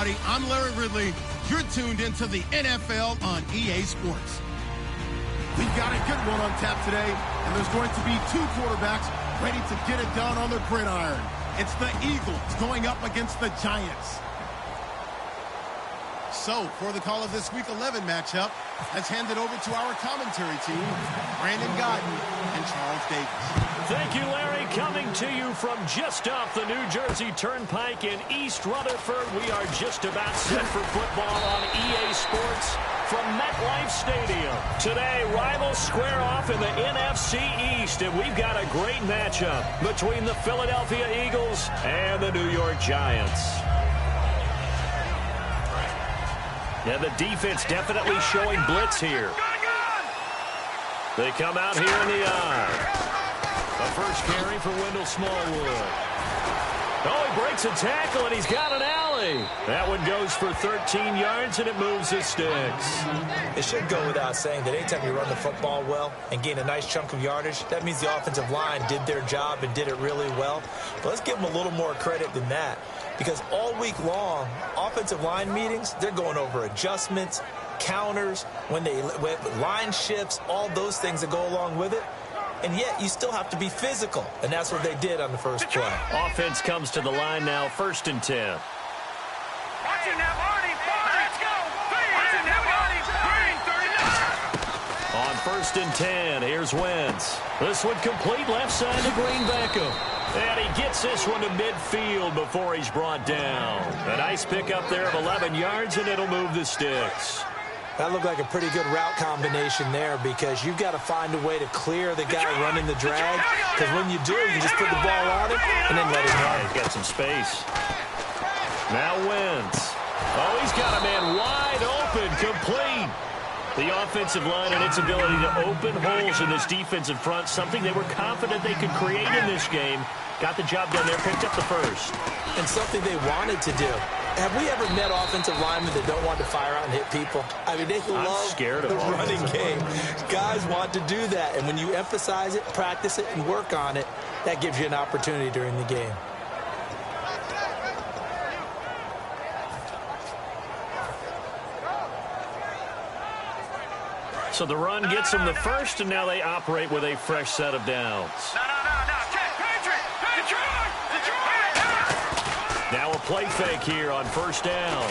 everybody. I'm Larry Ridley. You're tuned into the NFL on EA Sports. We've got a good one on tap today, and there's going to be two quarterbacks ready to get it done on the gridiron. It's the Eagles going up against the Giants. So, for the call of this Week 11 matchup, let's hand it over to our commentary team, Brandon Godden and Charles Davis. Thank you, Larry. Coming to you from just off the New Jersey Turnpike in East Rutherford. We are just about set for football on EA Sports from MetLife Stadium. Today, rivals square off in the NFC East, and we've got a great matchup between the Philadelphia Eagles and the New York Giants. Yeah, the defense definitely showing blitz here. They come out here in the eye. The first carry for Wendell Smallwood. Oh, he breaks a tackle, and he's got an alley. That one goes for 13 yards, and it moves the sticks. It should go without saying that anytime you run the football well and gain a nice chunk of yardage, that means the offensive line did their job and did it really well. But let's give them a little more credit than that, because all week long, offensive line meetings, they're going over adjustments, counters, when line shifts, all those things that go along with it. And yet, you still have to be physical. And that's what they did on the first play. Offense comes to the line now, 1st and 10. Watch it now, Barney. Let's go. Watch it now, Barney. 39. On 1st and 10, here's Wentz. This one complete left side to Green Beckham. And he gets this one to midfield before he's brought down. A nice pickup there of 11 yards, and it'll move the sticks. That looked like a pretty good route combination there, because you've got to find a way to clear the guy running the drag. Because when you do, you just put the ball on him and then let him run. He's got some space. Now Wentz. Oh, he's got a man wide open, complete. The offensive line and its ability to open holes in this defensive front, something they were confident they could create in this game. Got the job done there, picked up the first. And something they wanted to do. Have we ever met offensive linemen that don't want to fire out and hit people? I mean, they love the running game. Guys want to do that, and when you emphasize it, practice it, and work on it, that gives you an opportunity during the game. So the run gets them the first, and now they operate with a fresh set of downs. Now a play fake here on 1st down.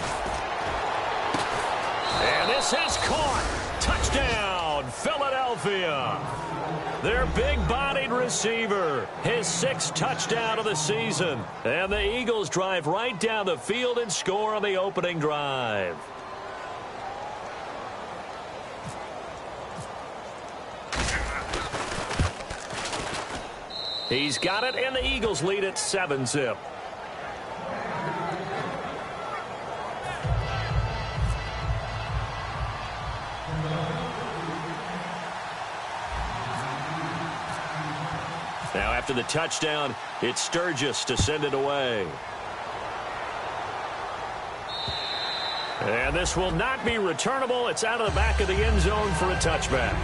And this is caught. Touchdown, Philadelphia. Their big-bodied receiver, his 6th touchdown of the season. And the Eagles drive right down the field and score on the opening drive. He's got it, and the Eagles lead at 7-zip. Now after the touchdown, it's Sturgis to send it away. And this will not be returnable. It's out of the back of the end zone for a touchback.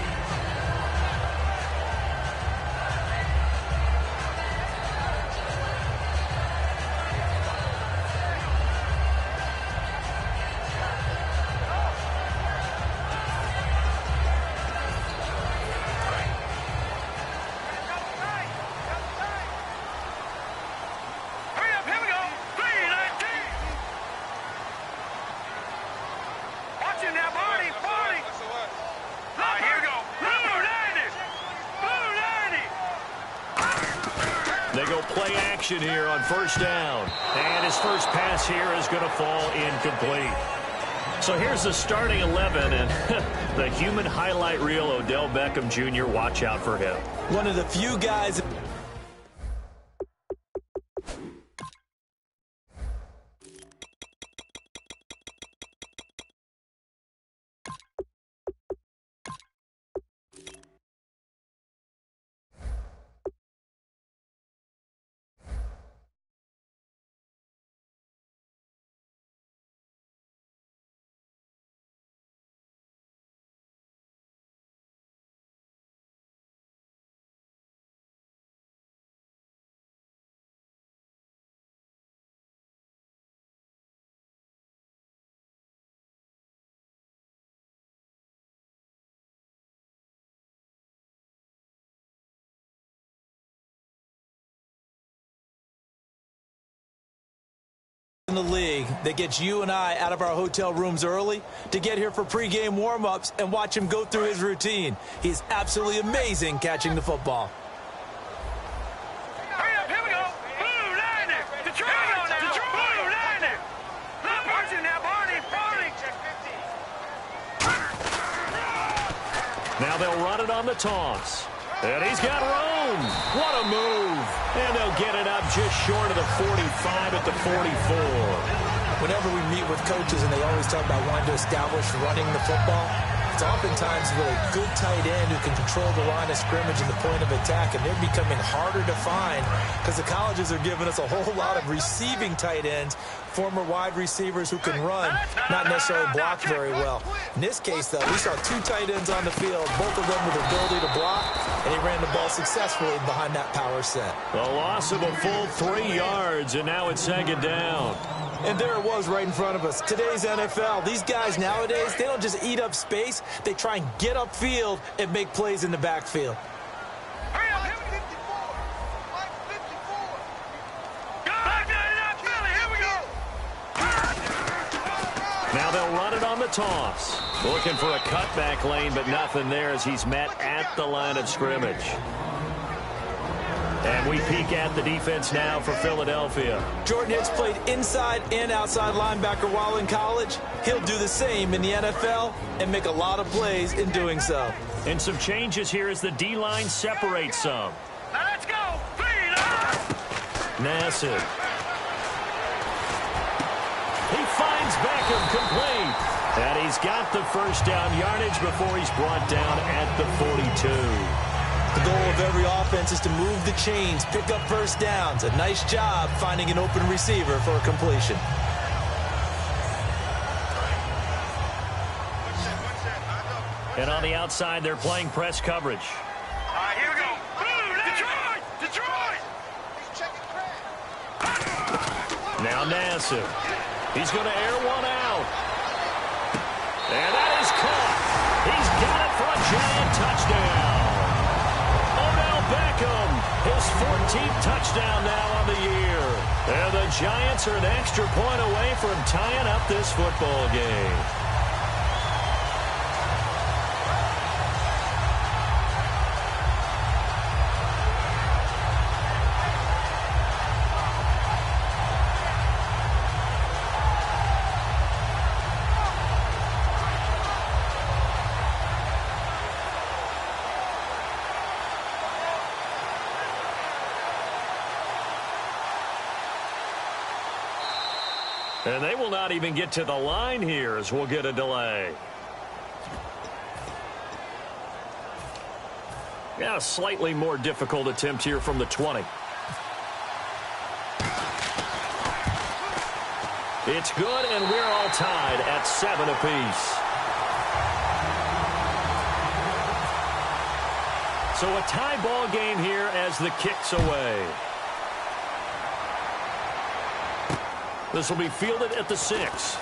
They go play action here on 1st down. And his first pass here is going to fall incomplete. So here's the starting 11, and the human highlight reel, Odell Beckham Jr., watch out for him. One of the few guys that gets you and I out of our hotel rooms early to get here for pregame warm-ups and watch him go through his routine. He's absolutely amazing catching the football. Hurry up, here we go. Blue Lightning. Detroit. Blue Lightning. Watching now, Barney. Now they'll run it on the toss. And he's got room. What a move. And they'll get it up just short of the 45 at the 44. Whenever we meet with coaches and they always talk about wanting to establish running the football, it's oftentimes a really good tight end who can control the line of scrimmage and the point of attack, and they're becoming harder to find because the colleges are giving us a whole lot of receiving tight ends, former wide receivers who can run, not necessarily block very well. In this case, though, we saw two tight ends on the field, both of them with the ability to block, and he ran the ball successfully behind that power set. A loss of a full 3 yards, and now it's second down. And there it was right in front of us. Today's NFL, these guys nowadays, they don't just eat up space. They try and get upfield and make plays in the backfield. Hurry up, here we go. Back it up, Billy, here we go. Now they'll run it on the toss. Looking for a cutback lane, but nothing there as he's met at the line of scrimmage. And we peek at the defense now for Philadelphia. Jordan Hicks played inside and outside linebacker while in college. He'll do the same in the NFL and make a lot of plays in doing so. And some changes here as the D-line separates some. Now let's go. Nassib. He finds Beckham complete. And he's got the first down yardage before he's brought down at the 42. The goal of every offense is to move the chains, pick up first downs. A nice job finding an open receiver for a completion. And on the outside, they're playing press coverage. All right, here we go. Detroit. Now Nassib. He's going to air one out. And that is caught. He's got it for a giant touchdown. Beckham, his 14th touchdown now on the year. And the Giants are an extra point away from tying up this football game. And they will not even get to the line here as we'll get a delay. Yeah, a slightly more difficult attempt here from the 20. It's good, and we're all tied at 7 apiece. So a tie ball game here as the kick's away. This will be fielded at the 6.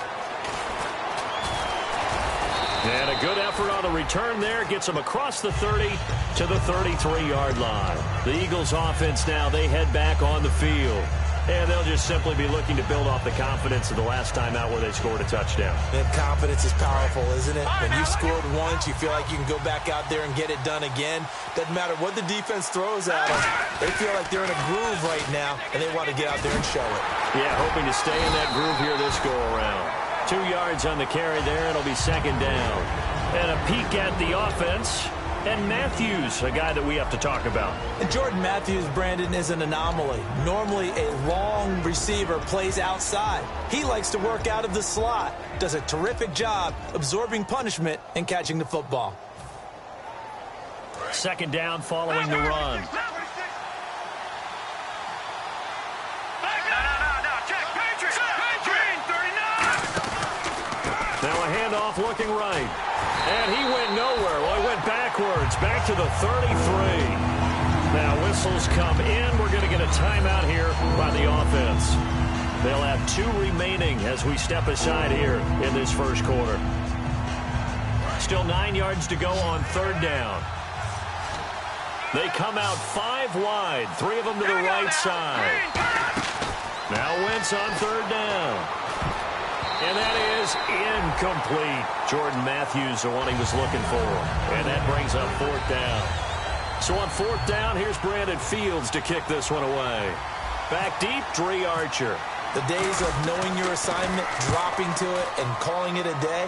And a good effort on the return there. Gets them across the 30 to the 33-yard line. The Eagles offense now, they head back on the field. And they'll just simply be looking to build off the confidence of the last time out where they scored a touchdown. And confidence is powerful, isn't it? When you scored once, you feel like you can go back out there and get it done again. Doesn't matter what the defense throws at them. They feel like they're in a groove right now, and they want to get out there and show it. Yeah, hoping to stay in that groove here this go-around. 2 yards on the carry there. It'll be second down. And a peek at the offense. And Matthews, a guy that we have to talk about. And Jordan Matthews, Brandon, is an anomaly. Normally, a long receiver plays outside. He likes to work out of the slot. Does a terrific job absorbing punishment and catching the football. Second down following the run. Now a handoff looking right. And he went nowhere. Well, he went backwards, back to the 33. Now whistles come in. We're going to get a timeout here by the offense. They'll have 2 remaining as we step aside here in this first quarter. Still 9 yards to go on third down. They come out 5 wide, 3 of them to the right side. Now Wentz on third down. And that is incomplete. Jordan Matthews, the one he was looking for. And that brings up 4th down. So on 4th down, here's Brandon Fields to kick this one away. Back deep, Dre Archer. The days of knowing your assignment, dropping to it, and calling it a day,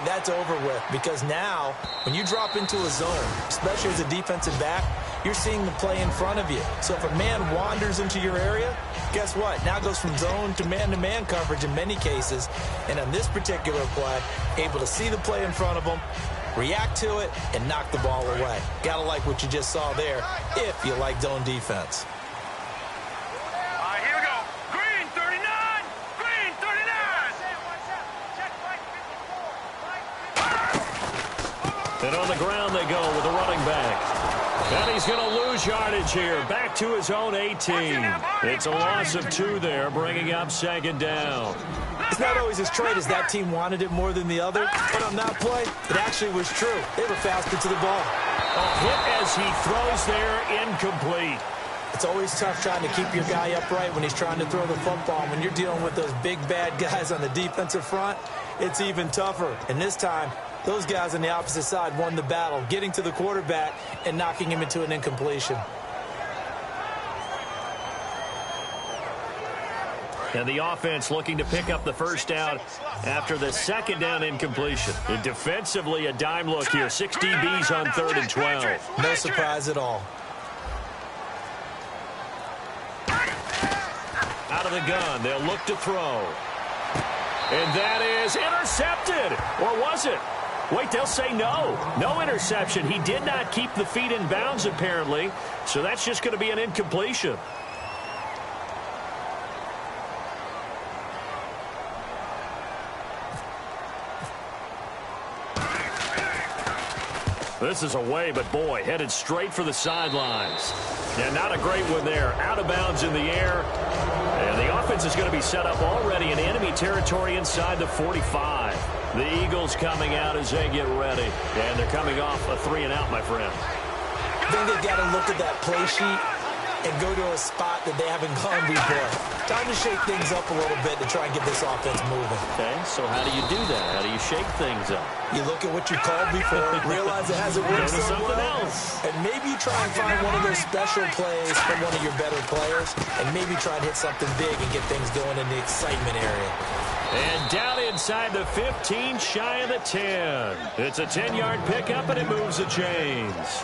that's over with. Because now, when you drop into a zone, especially as a defensive back, you're seeing the play in front of you. So if a man wanders into your area, guess what? Now it goes from zone to man-to-man coverage in many cases. And on this particular play, able to see the play in front of him, react to it, and knock the ball away. Gotta like what you just saw there, if you like zone defense. And on the ground they go with the running back. And he's going to lose yardage here. Back to his own 18. It's a loss of 2 there, bringing up 2nd down. It's not always as trite as that team wanted it more than the other, but on that play, it actually was true. They were faster to the ball. A hit as he throws there, incomplete. It's always tough trying to keep your guy upright when he's trying to throw the football. When you're dealing with those big, bad guys on the defensive front, it's even tougher. And this time, those guys on the opposite side won the battle, getting to the quarterback and knocking him into an incompletion. And the offense looking to pick up the 1st down after the 2nd down incompletion. And defensively, a dime look here. 6 DBs on 3rd and 12. No surprise at all. Out of the gun, they'll look to throw. And that is intercepted. Or was it? Wait, they'll say no. No interception. He did not keep the feet in bounds, apparently. So that's just going to be an incompletion. This is away, but boy, headed straight for the sidelines. Yeah, not a great one there. Out of bounds in the air. And the offense is going to be set up already in enemy territory inside the 45. The Eagles coming out as they get ready. And they're coming off a 3-and-out, my friend. I think they've got to look at that play sheet and go to a spot that they haven't gone before. Time to shake things up a little bit to try and get this offense moving. Okay, so how do you do that? How do you shake things up? You look at what you called before, realize it hasn't worked so something well, else. and maybe you try and find one of those special plays from one of your better players, and maybe try and hit something big and get things going in the excitement area. And down inside the 15, shy of the 10. It's a 10-yard pickup, and it moves the chains.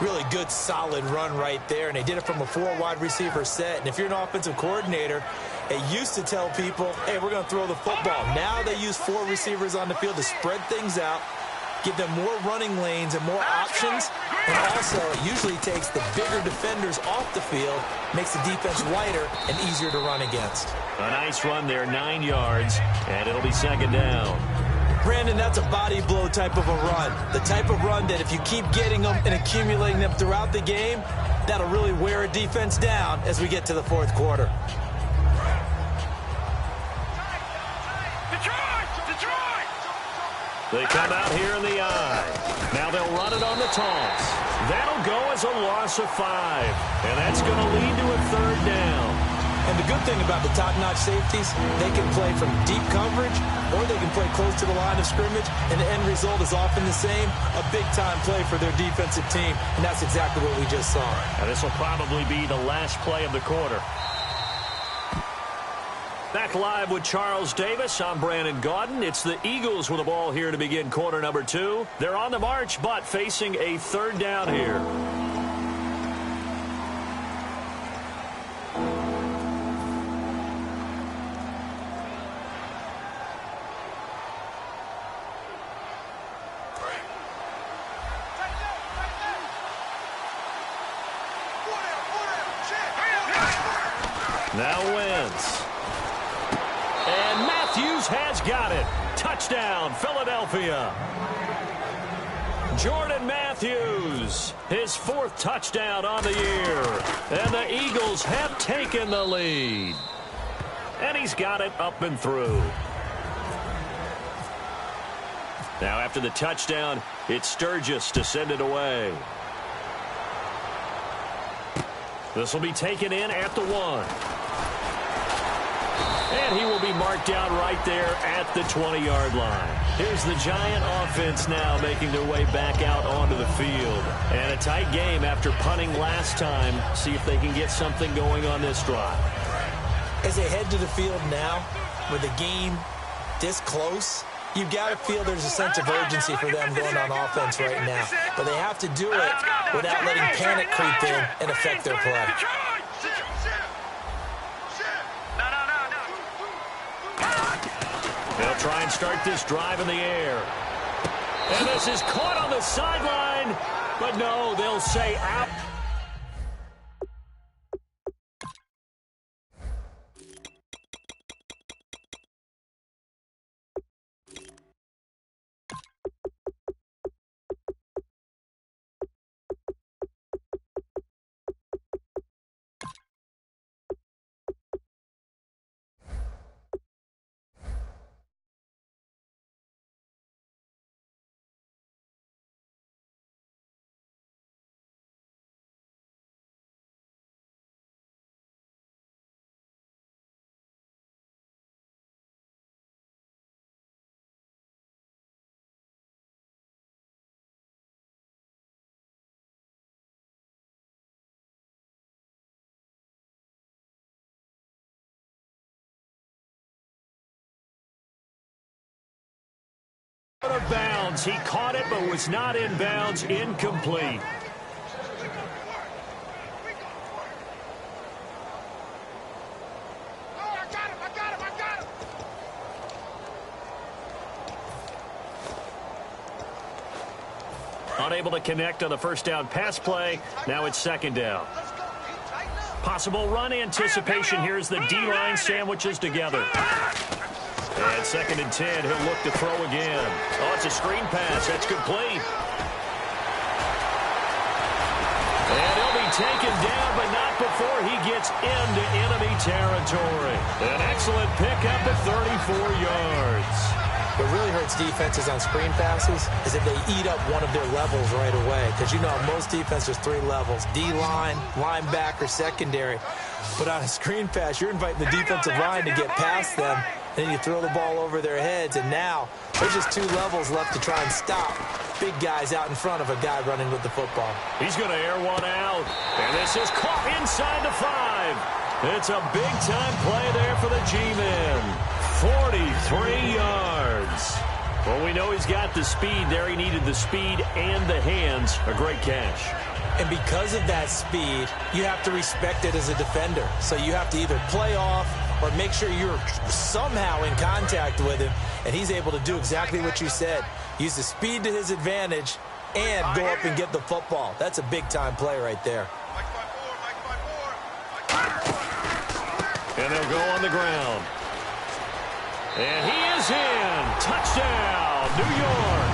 Really good, solid run right there, and they did it from a 4-wide receiver set. And if you're an offensive coordinator, they used to tell people, hey, we're going to throw the football. Now they use 4 receivers on the field to spread things out, give them more running lanes and more options, and also it usually takes the bigger defenders off the field, makes the defense lighter and easier to run against. A nice run there, 9 yards, and it'll be 2nd down. Brandon, that's a body blow type of a run. The type of run that if you keep getting them and accumulating them throughout the game, that'll really wear a defense down as we get to the 4th quarter. Detroit! They come out here in the eye. Now they'll run it on the toss. That'll go as a loss of 5. And that's going to lead to a 3rd down. And the good thing about the top-notch safeties, they can play from deep coverage or they can play close to the line of scrimmage, and the end result is often the same, a big-time play for their defensive team, and that's exactly what we just saw. And this will probably be the last play of the quarter. Back live with Charles Davis. I'm Brandon Gaudin. It's the Eagles with the ball here to begin quarter number 2. They're on the march, but facing a 3rd down here. Now Wentz. And Matthews has got it. Touchdown, Philadelphia. Jordan Matthews, his 4th touchdown on the year. And the Eagles have taken the lead. And he's got it up and through. Now after the touchdown, it's Sturgis to send it away. This will be taken in at the 1. And he will be marked down right there at the 20-yard line. Here's the Giant offense now making their way back out onto the field. And a tight game after punting last time. See if they can get something going on this drive. As they head to the field now, with the game this close, you've got to feel there's a sense of urgency for them going on offense right now. But they have to do it without letting panic creep in and affect their play. They'll try and start this drive in the air. And this is caught on the sideline. But no, they'll say out. Out of bounds. He caught it, but was not in bounds. Incomplete. Unable to connect on the first down pass play. Now it's second down. Possible run anticipation. Here's the D-line sandwiches together. And 2nd and 10, he'll look to throw again. Oh, it's a screen pass. That's complete. And he'll be taken down, but not before he gets into enemy territory. An excellent pickup at 34 yards. What really hurts defenses on screen passes is if they eat up one of their levels right away. Because you know, most defenses, 3 levels. D-line, linebacker, secondary. But on a screen pass, you're inviting the defensive line to get past them. Then you throw the ball over their heads, and now there's just 2 levels left to try and stop big guys out in front of a guy running with the football. He's going to air one out, and this is caught inside the 5. It's a big-time play there for the G-men. 43 yards. Well, we know he's got the speed there. He needed the speed and the hands. A great catch. And because of that speed, you have to respect it as a defender. So you have to either play off or make sure you're somehow in contact with him, and he's able to do exactly what you said. Use the speed to his advantage and go up and get the football. That's a big-time play right there. And they'll go on the ground. And he is in. Touchdown, New York.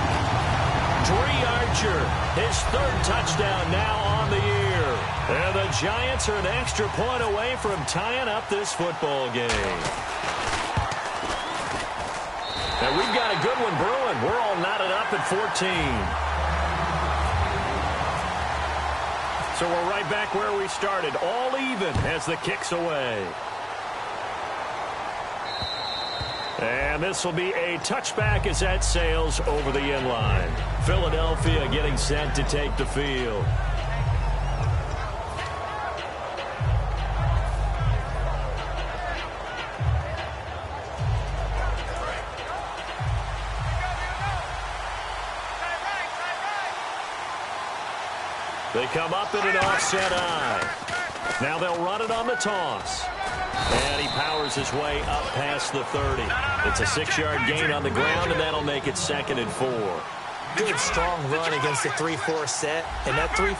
Dree Archer, his 3rd touchdown now on the year. And the Giants are an extra point away from tying up this football game. And we've got a good one brewing. We're all knotted up at 14. So we're right back where we started, all even as the kick's away. And this will be a touchback as that sails over the end line. Philadelphia getting set to take the field. They come up in an offset eye. Now they'll run it on the toss. And he powers his way up past the 30. It's a 6-yard gain on the ground, and that'll make it 2nd and 4. Good, strong run against the 3-4 set. And that 3-4,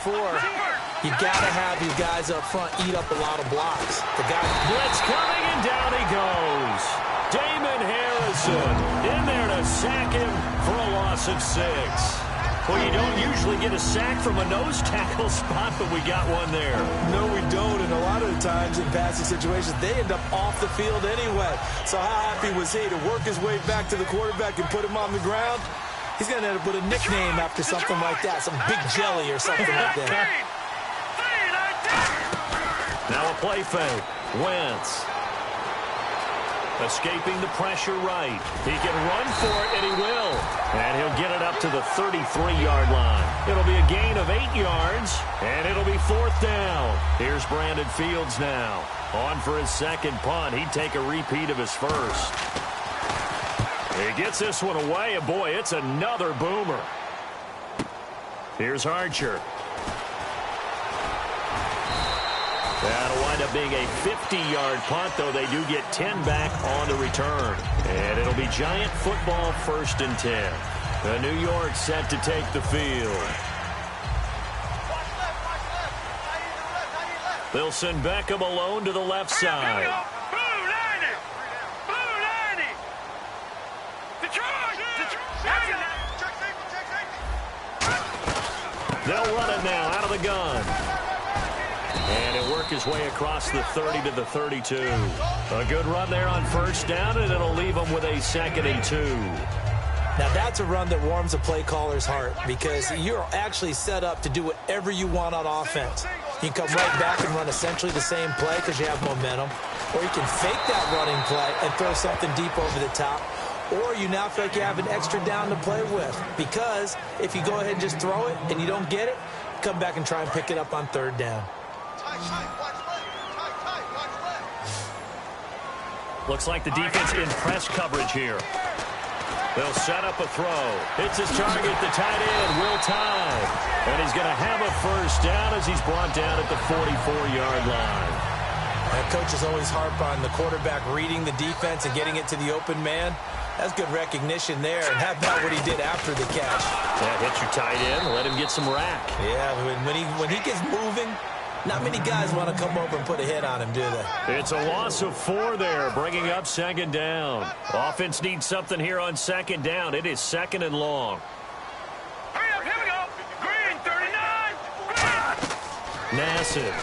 you got to have these guys up front eat up a lot of blocks. The guy blitz coming, and down he goes. Damon Harrison in there to sack him for a loss of 6. Well, you don't usually get a sack from a nose tackle spot, but we got one there. No, we don't, and a lot of the times in passing situations, they end up off the field anyway. So how happy was he to work his way back to the quarterback and put him on the ground? He's going to end up with a nickname after something like that, some Big Jelly or something like that. Now a play fake. Wentz. Escaping the pressure right. He can run for it, and he will. And he'll get it up to the 33-yard line. It'll be a gain of 8 yards, and it'll be 4th down. Here's Brandon Fields now. On for his second punt. He'd take a repeat of his first. He gets this one away, and boy, it's another boomer. Here's Archer. That'll wind up being a 50-yard punt, though they do get 10 back on the return. And it'll be Giant football 1st and 10. The New York set to take the field. They'll send Beckham alone to the left side. They'll run it now out of the gun. And he'll work his way across the 30 to the 32. A good run there on 1st down, and it'll leave him with a 2nd and 2. Now, that's a run that warms a play caller's heart because you're actually set up to do whatever you want on offense. You can come right back and run essentially the same play because you have momentum, or you can fake that running play and throw something deep over the top, or you now feel like you have an extra down to play with because if you go ahead and just throw it and you don't get it, come back and try and pick it up on 3rd down. Looks like the defense in press coverage here. They'll set up a throw. Hits his target, the tight end, Will Tye. And he's going to have a 1st down as he's brought down at the 44-yard line. That coaches always harp on the quarterback reading the defense and getting it to the open man. That's good recognition there. And how about what he did after the catch? That hits your tight end. Let him get some rack. Yeah, when he gets moving, not many guys want to come over and put a hit on him, do they? It's a loss of 4 there, bringing up 2nd down. Offense needs something here on 2nd down. It is 2nd and long. Hurry up, here we go. Green, 39. Nassib.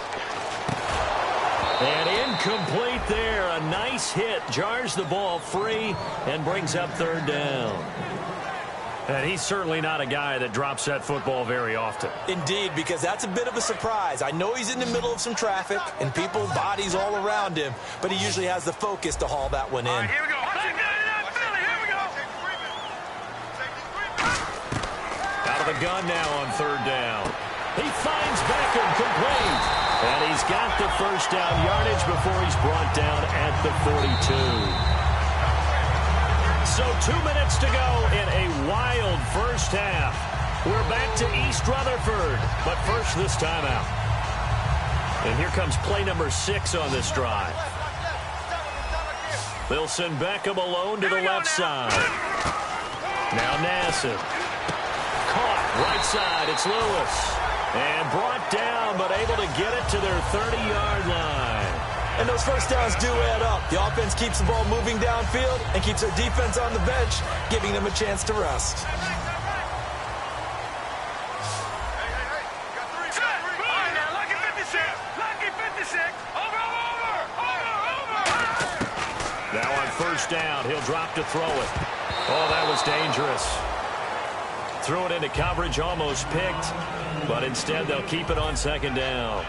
And incomplete there. A nice hit. Jars the ball free and brings up 3rd down. And he's certainly not a guy that drops that football very often. Indeed, because that's a bit of a surprise. I know he's in the middle of some traffic and people, bodies all around him, but he usually has the focus to haul that one in. All right, here we go. Here we go. Out of the gun now on 3rd down. He finds Beckham complete. And he's got the 1st down yardage before he's brought down at the 42. So 2 minutes to go in a wild 1st half. We're back to East Rutherford, but first this timeout. And here comes play number 6 on this drive. They'll send Beckham alone to the left side. Now Nassib. Caught right side. It's Lewis. And brought down, but able to get it to their 30-yard line. And those 1st downs do add up. The offense keeps the ball moving downfield and keeps their defense on the bench, giving them a chance to rest. Now on 1st down, he'll drop to throw it. Oh, that was dangerous. Threw it into coverage, almost picked, but instead they'll keep it on 2nd down.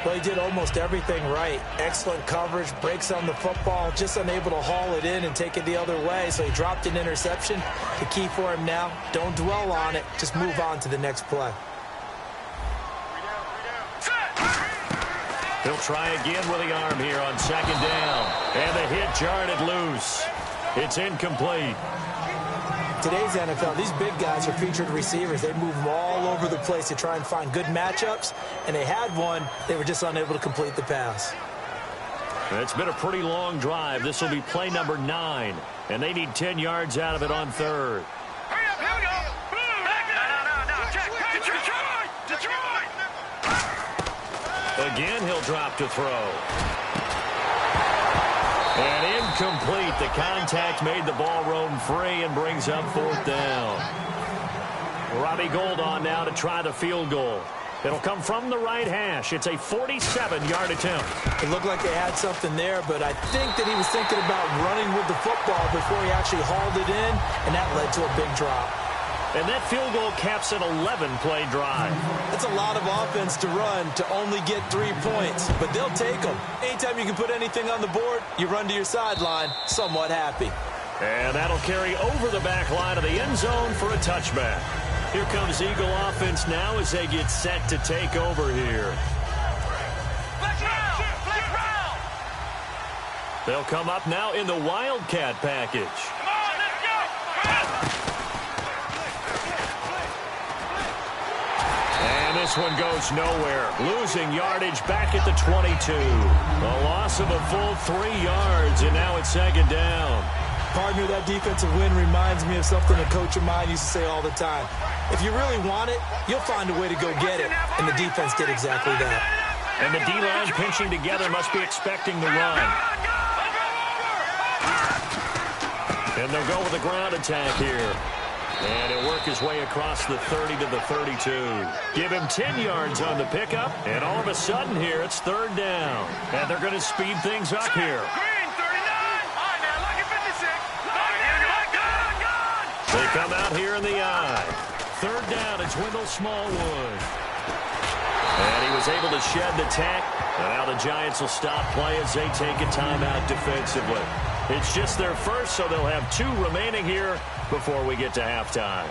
Well, he did almost everything right. Excellent coverage, breaks on the football, just unable to haul it in and take it the other way, so he dropped an interception. The key for him now, don't dwell on it, just move on to the next play. He'll try again with the arm here on 2nd down, and the hit jarred it loose. It's incomplete. Today's NFL, these big guys are featured receivers. They move them all over the place to try and find good matchups, and they had one. They were just unable to complete the pass. It's been a pretty long drive. This will be play number 9, and they need 10 yards out of it on 3rd. Hurry up, here we go. No. Check. Detroit. Again, he'll drop to throw. And incomplete. The contact made the ball roam free and brings up 4th down. Robbie Gould on now to try the field goal. It'll come from the right hash. It's a 47-yard attempt. It looked like they had something there, but I think that he was thinking about running with the football before he actually hauled it in, and that led to a big drop. And that field goal caps an 11-play drive. That's a lot of offense to run to only get 3 points, but they'll take them. Anytime you can put anything on the board, you run to your sideline somewhat happy. And that'll carry over the back line of the end zone for a touchback. Here comes Eagle offense now as they get set to take over here. They'll come up now in the Wildcat package. Come on, let's go! And this one goes nowhere. Losing yardage back at the 22. A loss of a full 3 yards, and now it's second down. Partner, that defensive win reminds me of something a coach of mine used to say all the time. If you really want it, you'll find a way to go get it. And the defense did exactly that. And the D-line pinching together must be expecting the run. And they'll go with a ground attack here. And he'll work his way across the 30 to the 32. Give him 10 yards on the pickup. And all of a sudden here, it's third down. And they're going to speed things up here. They come out here in the I. Third down, it's Wendell Smallwood. And he was able to shed the tack. And now the Giants will stop play as they take a timeout defensively. It's just their first, so they'll have 2 remaining here before we get to halftime.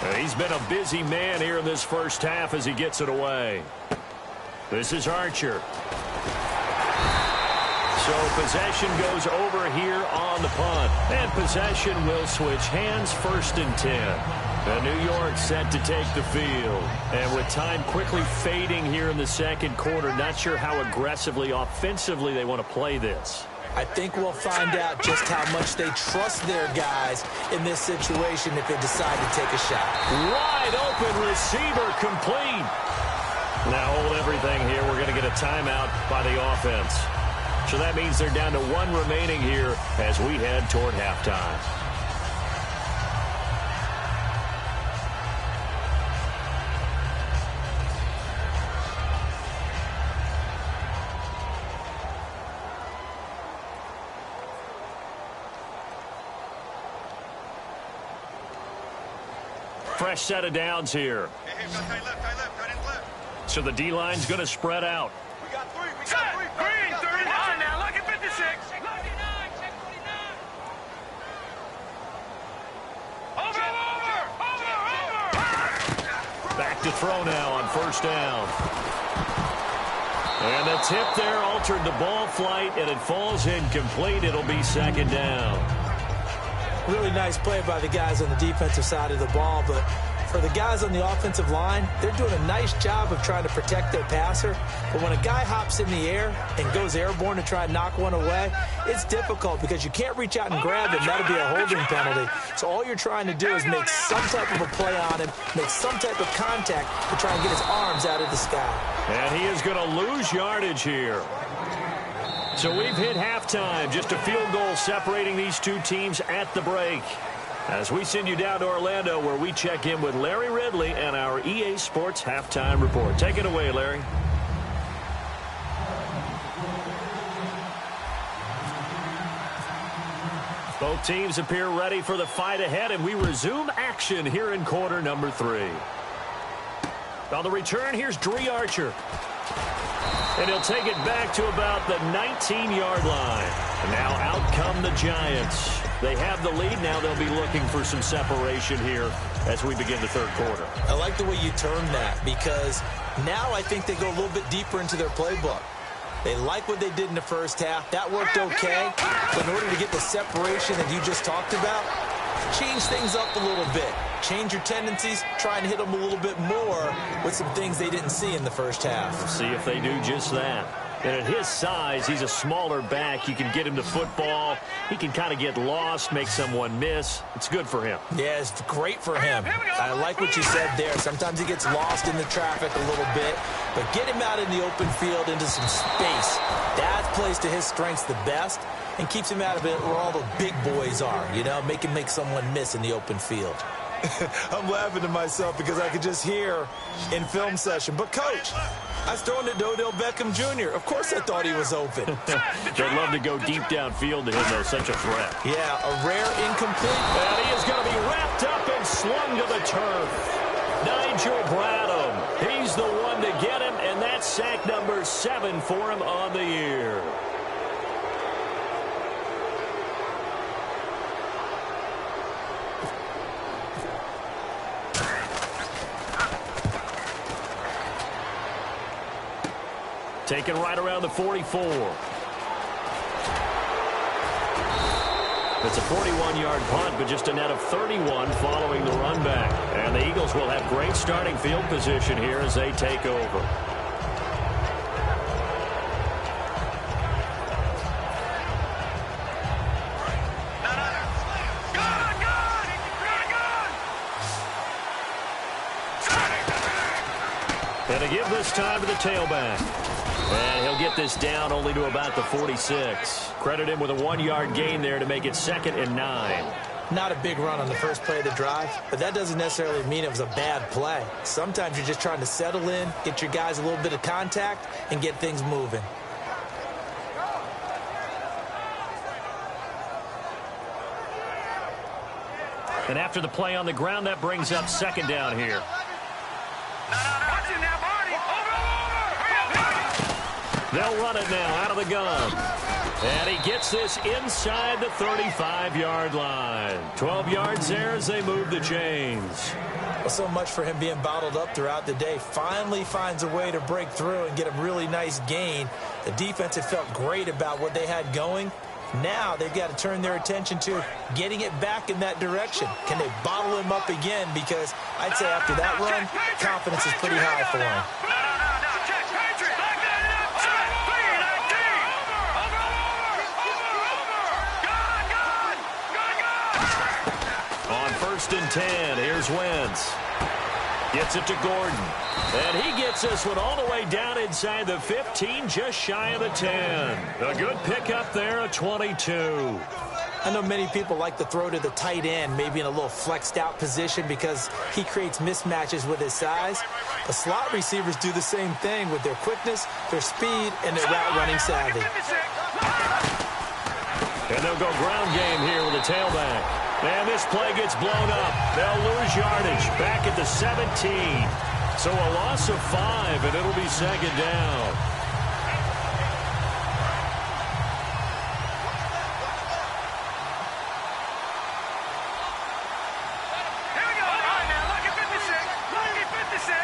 And he's been a busy man here in this first half as he gets it away. This is Archer. So possession goes over here on the punt. And possession will switch hands, first and 10. And New York set to take the field. And with time quickly fading here in the second quarter, not sure how aggressively, offensively they want to play this. I think we'll find out just how much they trust their guys in this situation if they decide to take a shot. Wide open receiver complete. Now hold everything here. We're going to get a timeout by the offense. So that means they're down to 1 remaining here as we head toward halftime. Fresh set of downs here. So the D-line's going to spread out. We got 3. Green, 39 now. Look at 56. 49, check 49. Over. Back to throw now on first down. And the tip there altered the ball flight, and it falls incomplete. It'll be second down. Really nice play by the guys on the defensive side of the ball, but for the guys on the offensive line, they're doing a nice job of trying to protect their passer. But when a guy hops in the air and goes airborne to try and knock one away, it's difficult because you can't reach out and grab him. That'll be a holding penalty. So all you're trying to do is make some type of a play on him, make some type of contact to try and get his arms out of the sky. And he is going to lose yardage here. So we've hit halftime. Just a field goal separating these 2 teams at the break. As we send you down to Orlando, where we check in with Larry Ridley and our EA Sports Halftime Report. Take it away, Larry. Both teams appear ready for the fight ahead, and we resume action here in quarter number 3. On the return, here's Dre Archer. And he'll take it back to about the 19-yard line. And now out come the Giants. They have the lead. Now they'll be looking for some separation here as we begin the third quarter. I like the way you termed that because now I think they go a little bit deeper into their playbook. They like what they did in the first half. That worked okay. But in order to get the separation that you just talked about, change things up a little bit. Change your tendencies. Try and hit them a little bit more with some things they didn't see in the first half. See if they do just that. And at his size, he's a smaller back. You can get him to football. He can kind of get lost, make someone miss. It's good for him. Yeah, it's great for him. I like what you said there. Sometimes he gets lost in the traffic a little bit. But get him out in the open field into some space. That plays to his strengths the best and keeps him out of it where all the big boys are, you know, make him make someone miss in the open field. I'm laughing to myself because I could just hear in film session. But, Coach, I was throwing it to Odell Beckham Jr. Of course I thought he was open. They'd love to go deep downfield to him, though, such a threat. Yeah, a rare incomplete. And he is going to be wrapped up and slung to the turf. Nigel Bradham, he's the one to get him, and that's sack number 7 for him on the year. Taken right around the 44. It's a 41-yard punt, but just a net of 31 following the run back. And the Eagles will have great starting field position here as they take over. And to give this time to the tailback. And he'll get this down only to about the 46. Credit him with a 1-yard gain there to make it 2nd and 9. Not a big run on the first play of the drive, but that doesn't necessarily mean it was a bad play. Sometimes you're just trying to settle in, get your guys a little bit of contact, and get things moving. And after the play on the ground, that brings up 2nd down here. They'll run it now out of the gun. And he gets this inside the 35-yard line. 12 yards there as they move the chains. Well, so much for him being bottled up throughout the day. Finally finds a way to break through and get a really nice gain. The defense had felt great about what they had going. Now they've got to turn their attention to getting it back in that direction. Can they bottle him up again? Because I'd say after that run, confidence is pretty high for him. On 1st and 10, here's Wentz. Gets it to Gordon. And he gets this one all the way down inside the 15, just shy of the 10. A good pickup there, a 22. I know many people like to throw to the tight end, maybe in a little flexed out position because he creates mismatches with his size. But slot receivers do the same thing with their quickness, their speed, and their route running savvy. And they'll go ground game here with the tailback. And this play gets blown up. They'll lose yardage back at the 17. So a loss of 5, and it'll be 2nd down. Here we go. All right, now look at 56. Look at 56.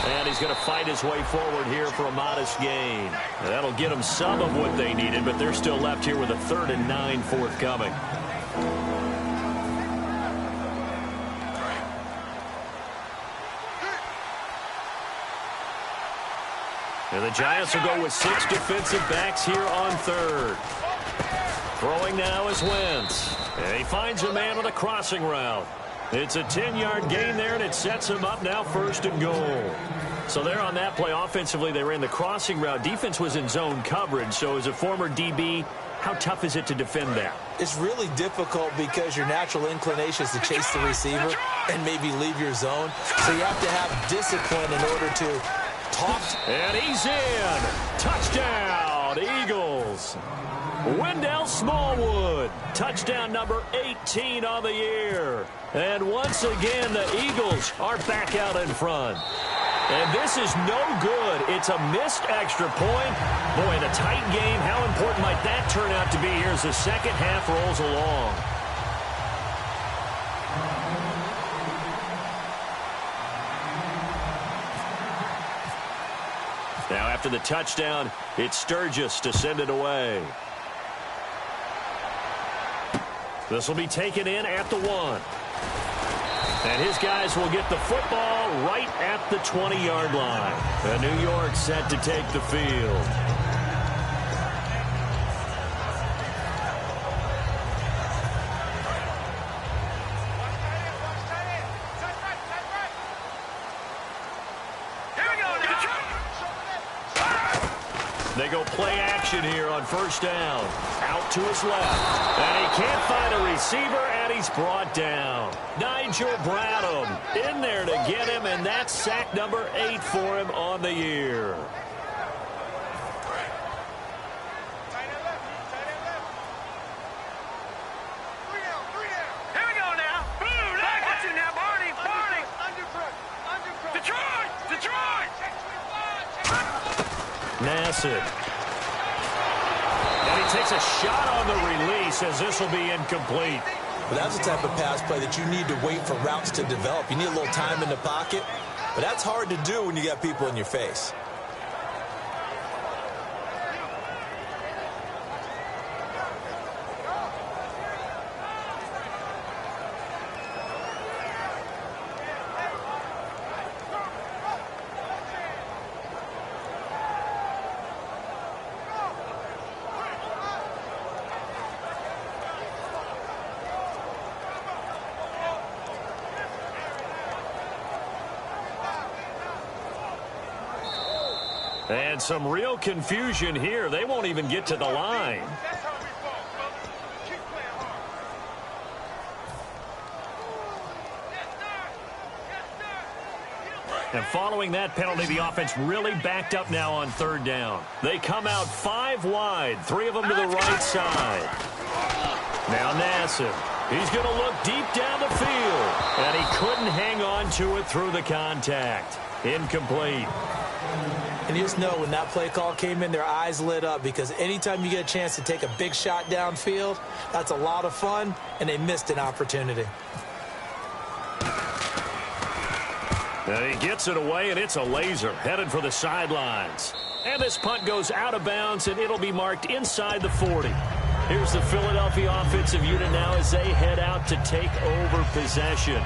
And he's going to fight his way forward here for a modest gain. And that'll get them some of what they needed, but they're still left here with a 3rd and 9 forthcoming. And the Giants will go with 6 defensive backs here on 3rd. Throwing now is Wentz. And he finds a man on a crossing route. It's a 10-yard gain there, and it sets him up now 1st and goal. So there on that play, offensively, they ran the crossing route. Defense was in zone coverage, so as a former DB, how tough is it to defend that? It's really difficult because your natural inclination is to chase the receiver and maybe leave your zone. So you have to have discipline in order to talk. And he's in. Touchdown, Eagles. Wendell Smallwood, touchdown number 18 on the year. And once again, the Eagles are back out in front. And this is no good. It's a missed extra point. Boy, in a tight game, how important might that turn out to be here as the second half rolls along? Now, after the touchdown, it's Sturgis to send it away. This will be taken in at the 1. And his guys will get the football right at the 20-yard line. And New York set to take the field. They go play action here on first down. Out to his left. And he can't find a receiver, and he's brought down. Nigel Bradham in there to get him, and that's sack number 8 for him on the year. Nassib. And he takes a shot on the release as this will be incomplete. But that's the type of pass play that you need to wait for routes to develop. You need a little time in the pocket, but that's hard to do when you got people in your face. And some real confusion here. They won't even get to the line. And following that penalty, the offense really backed up now on third down. They come out 5 wide, 3 of them to the right side. Now Nassib. He's going to look deep down the field. And he couldn't hang on to it through the contact. Incomplete. And you just know when that play call came in, their eyes lit up, because anytime you get a chance to take a big shot downfield, that's a lot of fun, and they missed an opportunity. And he gets it away, and it's a laser headed for the sidelines. And this punt goes out of bounds, and it'll be marked inside the 40. Here's the Philadelphia offensive unit now as they head out to take over possession.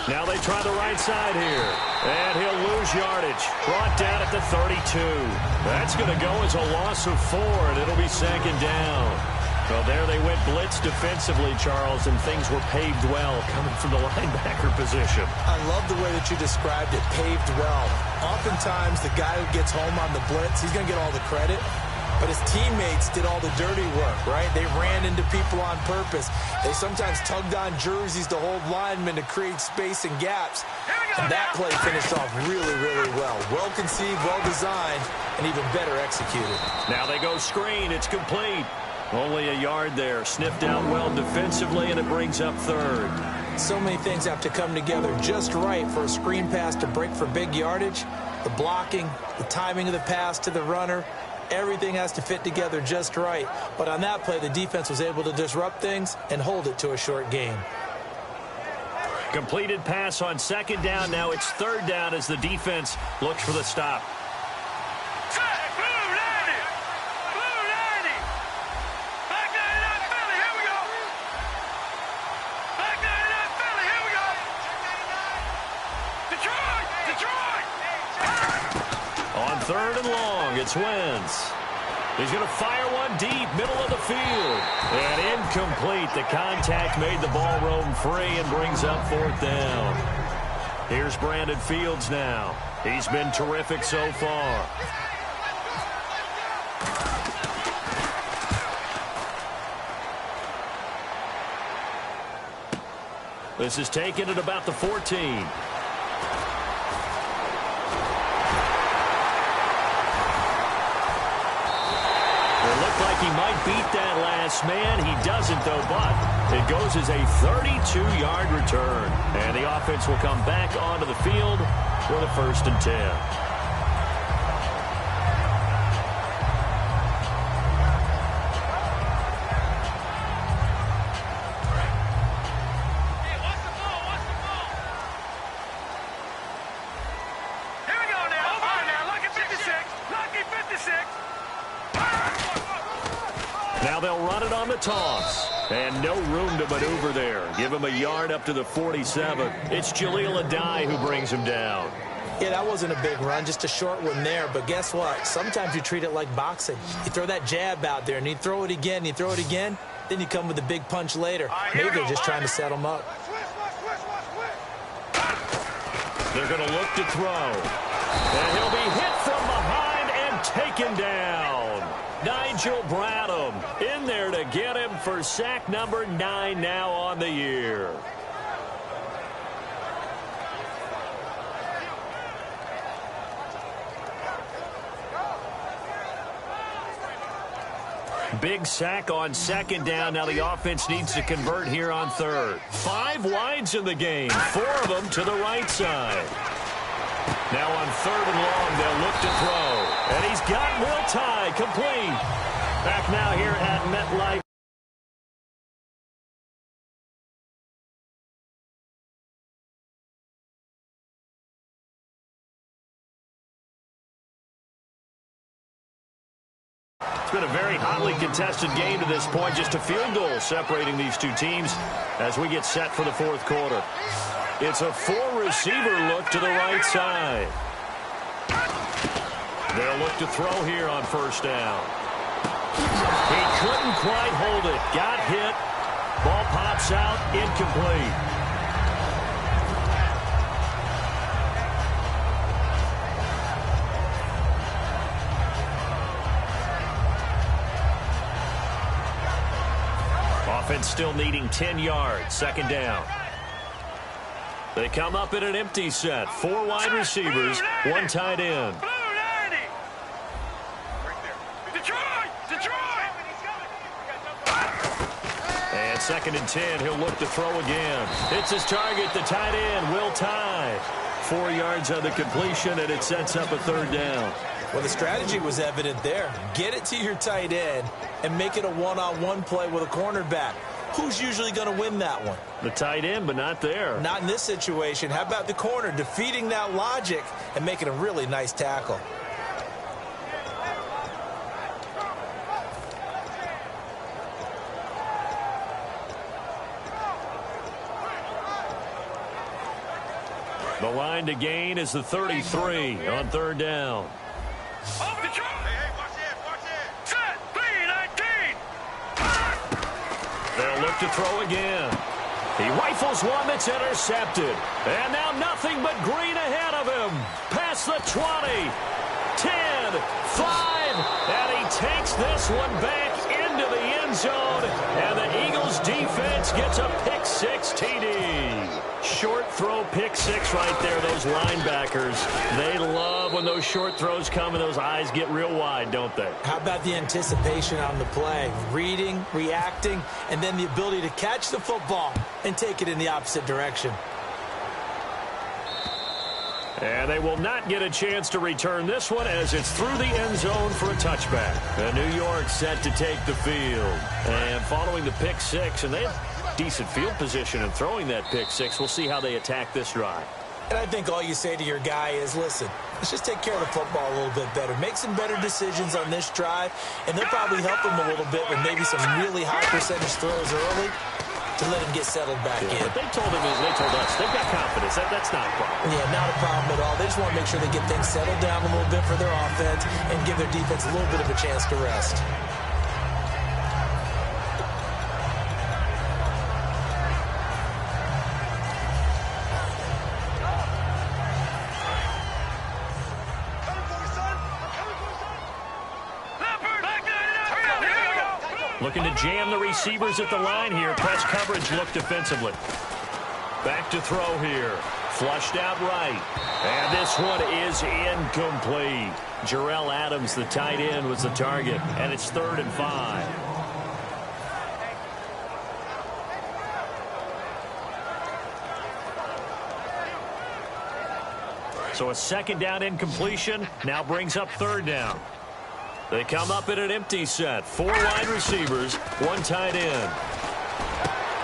Now they try the right side here. And he'll lose yardage. Brought down at the 32. That's going to go as a loss of 4, and it'll be second down. Well, there they went blitz defensively, Charles, and things were paved well coming from the linebacker position. I love the way that you described it, paved well. Oftentimes, the guy who gets home on the blitz, he's going to get all the credit. But his teammates did all the dirty work, right? They ran into people on purpose. They sometimes tugged on jerseys to hold linemen to create space and gaps. And that play finished off really, really well. Well conceived, well designed, and even better executed. Now they go screen. It's complete. Only a yard there. Sniffed out well defensively, and it brings up third. So many things have to come together just right for a screen pass to break for big yardage. The blocking, the timing of the pass to the runner, everything has to fit together just right. But on that play, the defense was able to disrupt things and hold it to a short gain. Completed pass on second down. Now it's third down as the defense looks for the stop. Third and long, it's Wentz. He's going to fire one deep, middle of the field. And incomplete. The contact made the ball roam free and brings up fourth down. Here's Brandon Fields now. He's been terrific so far. This is taken at about the 14. Like he might beat that last man. He doesn't, though, but it goes as a 32-yard return. And the offense will come back onto the field for the 1st and 10. Here we go now. All right, now, lucky 56. Lucky 56. Now they'll run it on the toss. And no room to maneuver there. Give him a yard up to the 47. It's Jaleel Adai who brings him down. Yeah, that wasn't a big run, just a short one there. But guess what? Sometimes you treat it like boxing. You throw that jab out there, and you throw it again, then you come with a big punch later. Maybe they're just trying to set them up. They're going to look to throw. And he'll be hit from behind and taken down. Nigel Bradham in there to get him for sack number 9 now on the year. Big sack on second down. Now the offense needs to convert here on third. 5 wides in the game, 4 of them to the right side. Now on third and long, they'll look to throw. And he's got Will Tye complete. Back now here at MetLife. It's been a very hotly contested game to this point. Just a field goal separating these two teams as we get set for the fourth quarter. It's a 4-receiver look to the right side. They'll look to throw here on first down. He couldn't quite hold it. Got hit. Ball pops out. Incomplete. Offense still needing 10 yards. Second down. They come up in an empty set. 4 wide receivers, 1 tight end. And second and 10, he'll look to throw again. It's his target, the tight end, Will Tye. 4 yards on the completion, and it sets up a third down. Well, the strategy was evident there. Get it to your tight end and make it a one-on-one play with a cornerback. Who's usually going to win that one? The tight end, but not there. Not in this situation. How about the corner defeating that logic and making a really nice tackle? The line to gain is the 33 on third down. They'll look to throw again. He rifles one that's intercepted. And now nothing but green ahead of him. Past the 20, 10, 5, and he takes this one back into the end zone. And the Eagles defense gets a pick-6 TD. Short throw, pick-6 right there, those linebackers. They love when those short throws come and those eyes get real wide, don't they? How about the anticipation on the play? Reading, reacting, and then the ability to catch the football and take it in the opposite direction. And they will not get a chance to return this one as it's through the end zone for a touchback. And New York set to take the field. And following the pick-6, and they have decent field position in throwing that pick-6. We'll see how they attack this drive. And I think all you say to your guy is, listen, let's just take care of the football a little bit better. Make some better decisions on this drive, and they'll probably help him a little bit with maybe some really high percentage throws early to let him get settled back in. What they told him is, they told us, they've got confidence. That's not a problem. Yeah, not a problem at all. They just want to make sure they get things settled down a little bit for their offense and give their defense a little bit of a chance to rest. Looking to jam the receivers at the line here. Press coverage look defensively. Back to throw here. Flushed out right. And this one is incomplete. Jarrell Adams, the tight end, was the target. And it's 3rd and 5. So a second down incompletion now brings up 3rd down. They come up in an empty set. 4 wide receivers, 1 tight end.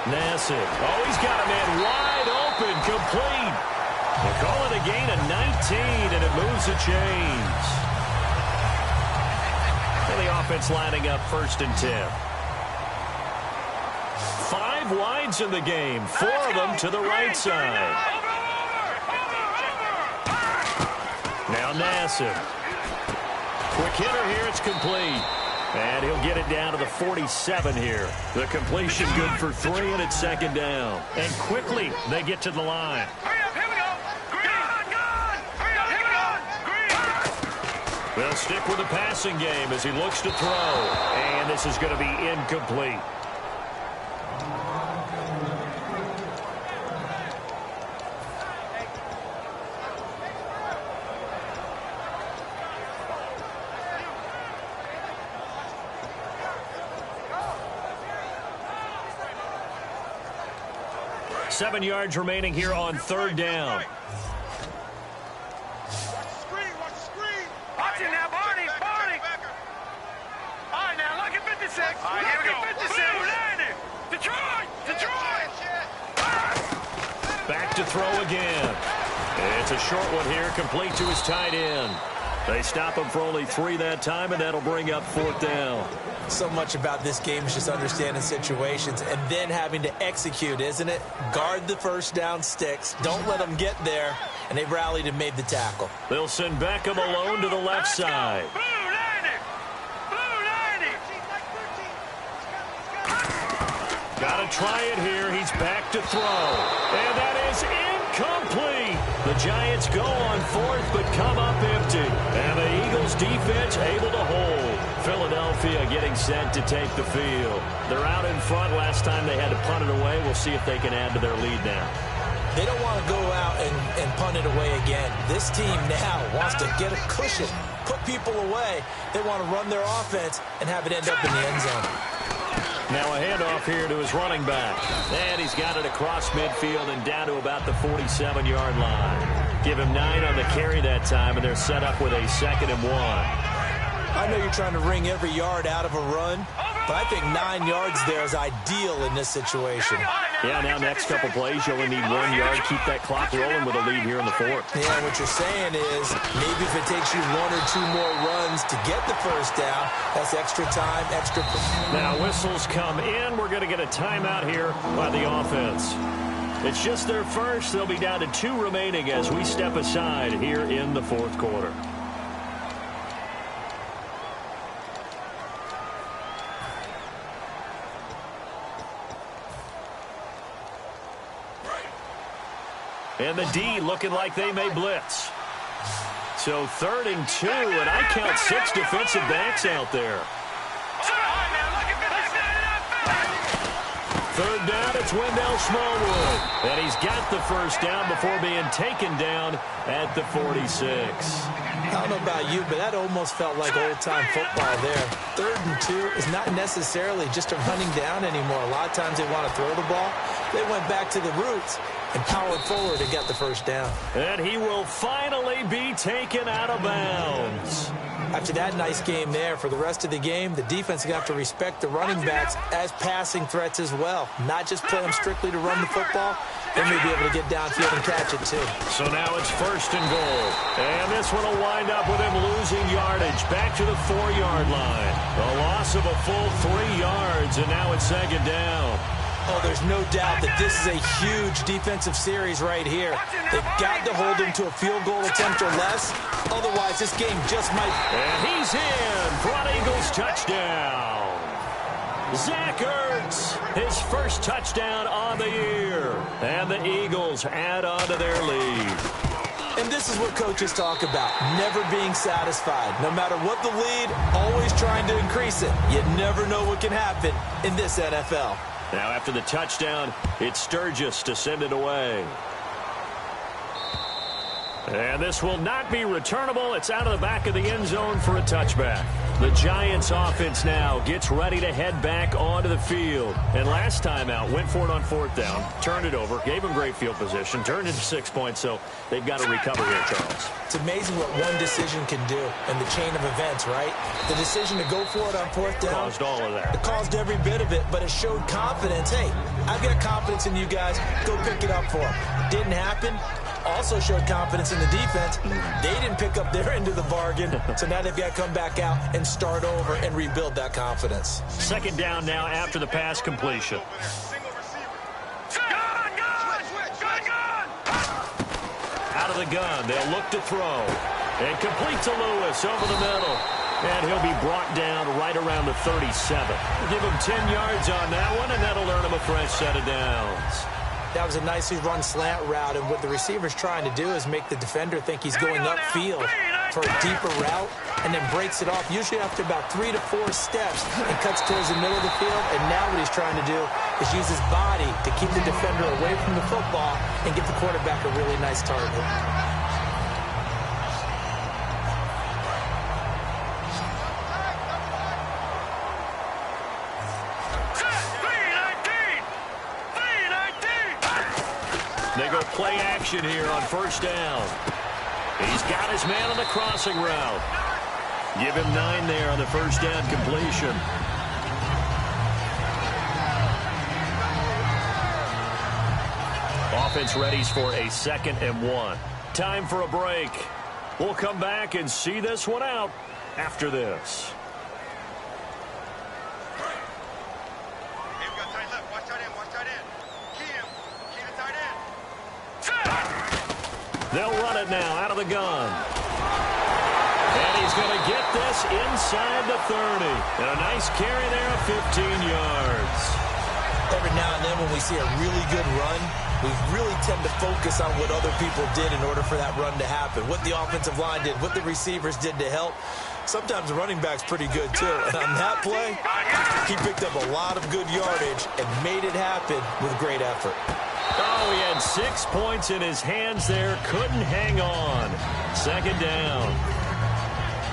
Nassib. Oh, he's got a man wide open, complete. They call it a gain of 19, and it moves the chains. And the offense lining up 1st and 10. 5 wides in the game, 4 of them to the right side. Now Nassib. Quick hitter here, it's complete. And he'll get it down to the 47 here. The completion good for 3, and it's second down. And quickly, they get to the line. Hurry up, here we go. Green. Hurry up, here we go. Green. They'll stick with the passing game as he looks to throw. And this is going to be incomplete. Seven yards remaining here on third down. Watch it now, Barney. All right, now, look at 56. All right, here we go. 56. Detroit. Back to throw again. It's a short one here, complete to his tight end. They stop him for only 3 that time, and that'll bring up fourth down. So much about this game is just understanding situations and then having to execute, isn't it? Guard the first down sticks. Don't let them get there. And they rallied and made the tackle. They'll send Beckham alone to the left side. Blue 90. Got to try it here. He's back to throw. And that is incomplete. The Giants go on fourth but come up empty. And the Eagles defense able to hold. Philadelphia getting set to take the field. They're out in front. Last time they had to punt it away. We'll see if they can add to their lead now. They don't want to go out and punt it away again. This team now wants to get a cushion, put people away. They want to run their offense and have it end up in the end zone. Now a handoff here to his running back. And he's got it across midfield and down to about the 47-yard line. Give him 9 on the carry that time, and they're set up with a 2nd and 1. I know you're trying to wring every yard out of a run, but I think 9 yards there is ideal in this situation. Yeah, now next couple plays, you only need 1 yard. Keep that clock rolling with a lead here in the fourth. Yeah, what you're saying is maybe if it takes you 1 or 2 more runs to get the first down, that's extra time, extra. Now whistles come in. We're going to get a timeout here by the offense. It's just their first. They'll be down to 2 remaining as we step aside here in the fourth quarter. And the D looking like they may blitz. So 3rd and 2, and I count 6 defensive backs out there. 3rd down, it's Wendell Smallwood. And he's got the first down before being taken down at the 46. I don't know about you, but that almost felt like old-time football there. 3rd and 2 is not necessarily just a running down anymore. A lot of times they want to throw the ball. They went back to the roots and powered forward and got the first down. And he will finally be taken out of bounds. After that nice game there, for the rest of the game, the defense is going to have to respect the running backs as passing threats as well. Not just play them strictly to run the football. They may be able to get downfield and catch it, too. So now it's 1st and goal. And this one will wind up with him losing yardage back to the 4-yard line. A loss of a full 3 yards, and now it's 2nd down. Oh, there's no doubt that this is a huge defensive series right here. They've got to hold him to a field goal attempt or less. Otherwise, this game just might... And he's in for an Eagles touchdown. Zach Ertz, his first touchdown on the year. And the Eagles add on to their lead. And this is what coaches talk about, never being satisfied. No matter what the lead, always trying to increase it. You never know what can happen in this NFL. Now after the touchdown, it's Sturgis to send it away. And this will not be returnable. It's out of the back of the end zone for a touchback. The Giants offense now gets ready to head back onto the field. And last time out, went for it on 4th down, turned it over, gave them great field position, turned into 6 points, so they've got to recover here, Charles. It's amazing what one decision can do in the chain of events, right? The decision to go for it on 4th down. Caused all of that. It caused every bit of it, but it showed confidence. Hey, I've got confidence in you guys. Go pick it up for them. Didn't happen. Also showed confidence in the defense. They didn't pick up their end of the bargain, so now they've got to come back out and start over and rebuild that confidence. 2nd down now after the pass completion. Out of the gun, they'll look to throw. And complete to Lewis over the middle. And he'll be brought down right around the 37. Give him 10 yards on that one, and that'll earn him a fresh set of downs. That was a nicely run slant route, and what the receiver's trying to do is make the defender think he's going upfield for a deeper route, and then breaks it off, usually after about 3 to 4 steps, and cuts towards the middle of the field. And now what he's trying to do is use his body to keep the defender away from the football and give the quarterback a really nice target. They go play action here on first down. He's got his man on the crossing route. Give him 9 there on the first down completion. Offense readies for a 2nd and 1. Time for a break. We'll come back and see this one out after this. They'll run it now out of the gun. And he's going to get this inside the 30. And a nice carry there of 15 yards. Every now and then when we see a really good run, we really tend to focus on what other people did in order for that run to happen. What the offensive line did, what the receivers did to help. Sometimes the running back's pretty good too. And on that play, he picked up a lot of good yardage and made it happen with great effort. Oh, he had 6 points in his hands there. Couldn't hang on. 2nd down.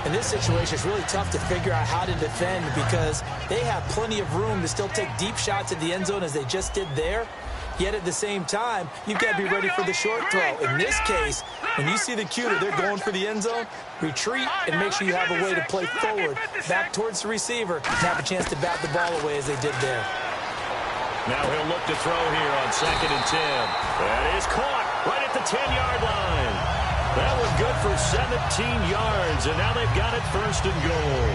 In this situation, it's really tough to figure out how to defend because they have plenty of room to still take deep shots at the end zone as they just did there. Yet at the same time, you've got to be ready for the short throw. In this case, when you see the cue that they're going for the end zone, retreat and make sure you have a way to play forward, back towards the receiver, and have a chance to bat the ball away as they did there. Now he'll look to throw here on 2nd and 10. That is caught right at the 10-yard line. That was good for 17 yards, and now they've got it 1st and goal.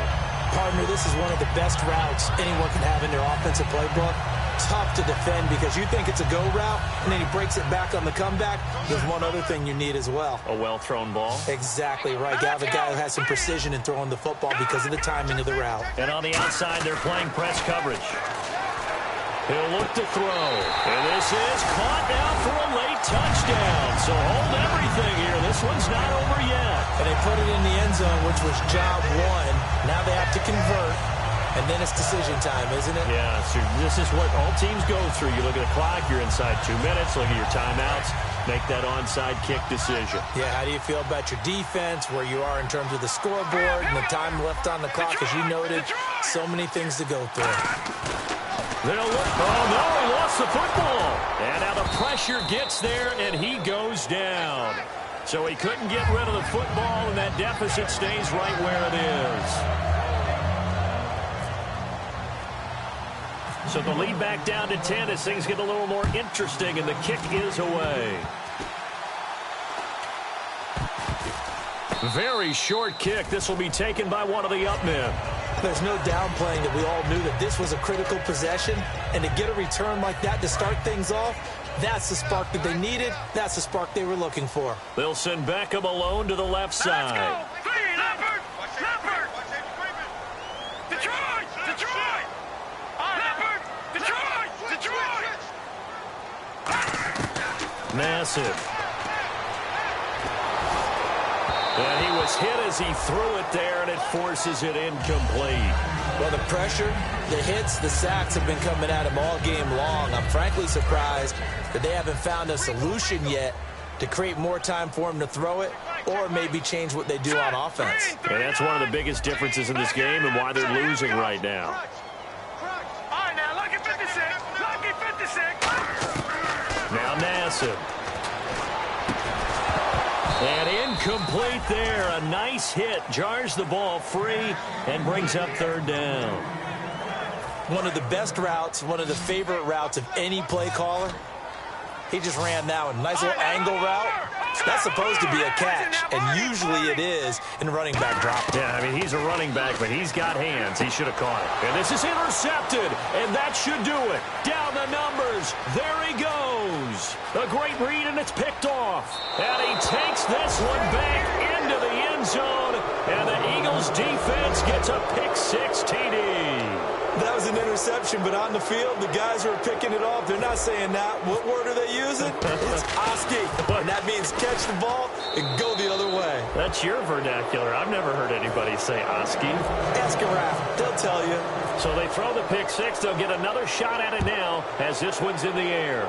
Partner, this is one of the best routes anyone can have in their offensive playbook. Tough to defend because you think it's a go route, and then he breaks it back on the comeback. There's one other thing you need as well. A well-thrown ball. Exactly right. You have a guy who has some precision in throwing the football because of the timing of the route. And on the outside, they're playing press coverage. He'll look to throw. And this is caught now for a late touchdown. So hold everything here. This one's not over yet. And they put it in the end zone, which was job 1. Now they have to convert. And then it's decision time, isn't it? Yeah, so this is what all teams go through. You look at the clock, you're inside 2 minutes, look at your timeouts, make that onside kick decision. Yeah, how do you feel about your defense, where you are in terms of the scoreboard and the time left on the clock? As you noted, so many things to go through. They'll look. Oh, no, he lost the football. And now the pressure gets there, and he goes down. So he couldn't get rid of the football, and that deficit stays right where it is. So the lead back down to 10 as things get a little more interesting, and the kick is away. Very short kick. This will be taken by one of the up men. There's no downplaying that we all knew that this was a critical possession, and to get a return like that to start things off, that's the spark that they needed. That's the spark they were looking for. They'll send Beckham alone to the left side. Massive. And he was hit as he threw it there, and it forces it incomplete. Well, the pressure, the hits, the sacks have been coming at him all game long. I'm frankly surprised that they haven't found a solution yet to create more time for him to throw it or maybe change what they do on offense. And that's one of the biggest differences in this game and why they're losing right now. Now Nassib. And incomplete there. A nice hit. Jars the ball free and brings up 3rd down. One of the best routes, one of the favorite routes of any play caller. He just ran that one. Nice little angle route. That's supposed to be a catch, and usually it is in running back drop. Yeah, I mean, he's a running back, but he's got hands. He should have caught it. And this is intercepted, and that should do it. Down the numbers. There he goes. A great read, and it's picked off. And he takes this one back into the end zone, and the Eagles Eagles defense gets a pick-6 TD. That was an interception, but on the field, the guys who are picking it off, they're not saying that. What word are they using? It's Oski, and that means catch the ball and go the other way. That's your vernacular. I've never heard anybody say Oski. Ask a ref. They'll tell you. So they throw the pick-6. They'll get another shot at it now as this one's in the air.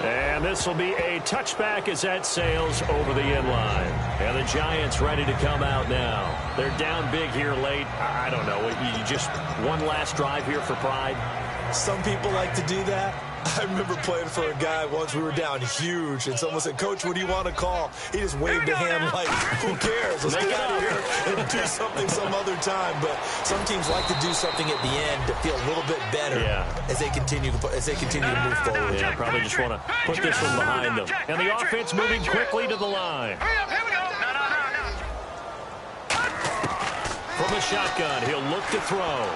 And this will be a touchback as that sails over the end line. And the Giants ready to come out now. They're down big here late. I don't know. You just one last drive here for pride? Some people like to do that. I remember playing for a guy once. We were down huge, and someone said, "Coach, what do you want to call?" He just waved a hand like, "Who cares? Let's get out of here and do something some other time." But some teams like to do something at the end to feel a little bit better as they continue to move forward. Yeah, probably just want to put this one behind them. And the offense moving quickly to the line. From the shotgun, he'll look to throw.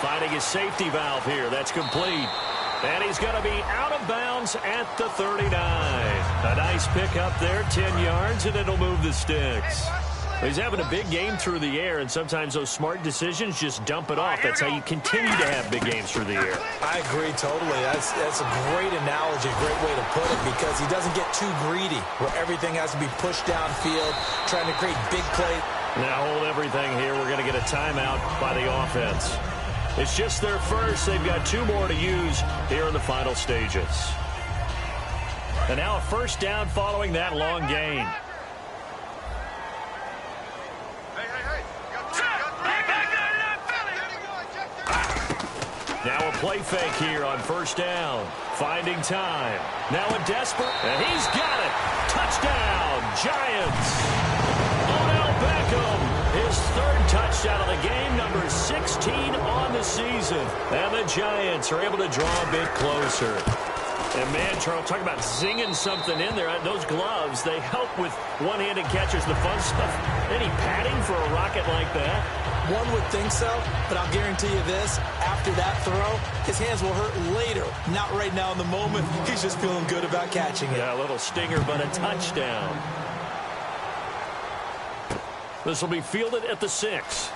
Finding his safety valve here. That's complete. And he's going to be out of bounds at the 39. A nice pickup there, 10 yards, and it'll move the sticks. He's having a big game through the air, and sometimes those smart decisions just dump it off. That's how you continue to have big games through the air. I agree totally. That's a great analogy, great way to put it, because he doesn't get too greedy where everything has to be pushed downfield, trying to create big plays. Now hold everything here. We're going to get a timeout by the offense. It's just their first. They've got 2 more to use here in the final stages. And now a first down following that long gain. Now a play fake here on first down. Finding time. Now a desperate, and he's got it. Touchdown, Giants. Odell Beckham, his 3rd touchdown of the game, number 16 on the season. And the Giants are able to draw a bit closer. And, man, Charles, talk about zinging something in there. Those gloves, they help with one-handed catches, the fun stuff. Any padding for a rocket like that? One would think so, but I'll guarantee you this. After that throw, his hands will hurt later. Not right now in the moment. He's just feeling good about catching it. Yeah, a little stinger, but a touchdown. This will be fielded at the 6.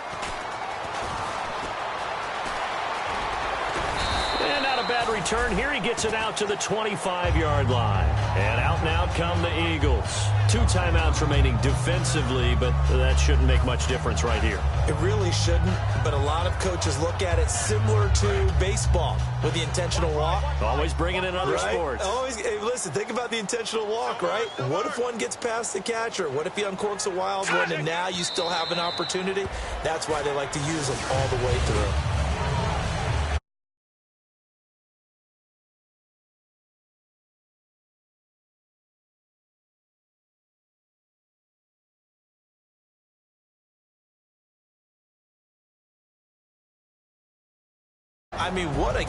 And not a bad return here. He gets it out to the 25-yard line. And out come the Eagles. 2 timeouts remaining defensively, but that shouldn't make much difference right here. It really shouldn't, but a lot of coaches look at it similar to baseball with the intentional walk. Always bringing in other sports. Always. Hey, listen, think about the intentional walk, right? What if one gets past the catcher? What if he uncorks a wild one and now you still have an opportunity? That's why they like to use them all the way through. I mean, what a